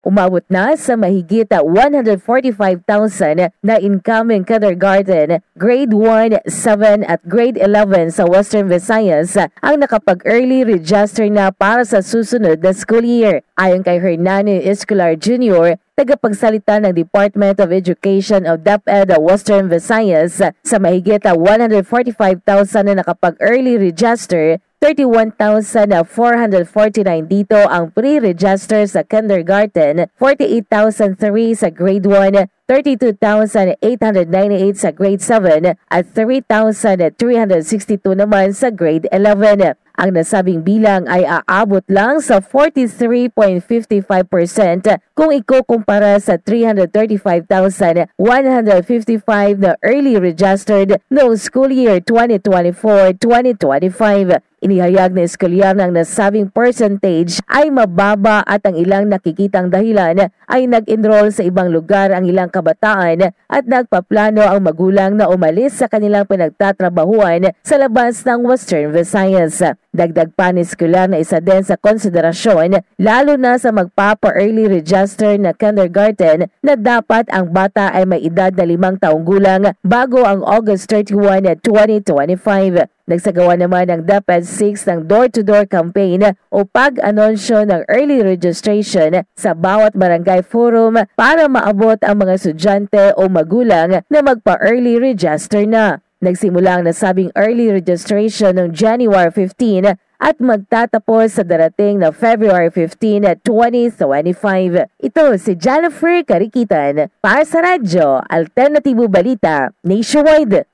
Umabot na sa mahigit 145,000 na incoming kindergarten, grade 1, 7 at grade 11 sa Western Visayas ang nakapag-early register na para sa susunod na school year. Ayon kay Hernani Escolar Jr., tagapagsalita ng Department of Education of DepEd Western Visayas, sa mahigit 145,000 na nakapag-early register, 31,449 dito ang pre-register sa kindergarten, 48,003 sa grade 1, 32,898 sa grade 7 at 3,362 naman sa grade 11. Ang nasabing bilang ay aabot lang sa 43.55% kung ikukumpara sa 335,155 na early registered noong school year 2024-2025. Inihayag na eskwelahan ang nasabing percentage ay mababa at ang ilang nakikitang dahilan ay nag-enroll sa ibang lugar ang ilang kabataan at nagpaplano ang magulang na umalis sa kanilang pinagtatrabahuan sa labas ng Western Visayas. Dagdag pa ni eskwelahan na isa din sa konsiderasyon lalo na sa magpapa-early register na kindergarten na dapat ang bata ay may edad na 5 taong gulang bago ang August 31, 2025. Nagsagawa naman ng DepEd 6 ng door-to-door campaign o pag-anonsyo ng early registration sa bawat barangay forum para maabot ang mga estudyante o magulang na magpa-early register na. Nagsimula ang nasabing early registration noong January 15 at magtatapos sa darating na February 15, 2025. Ito si Jennifer Karikitan para sa Radyo Alternatibo Balita Nationwide.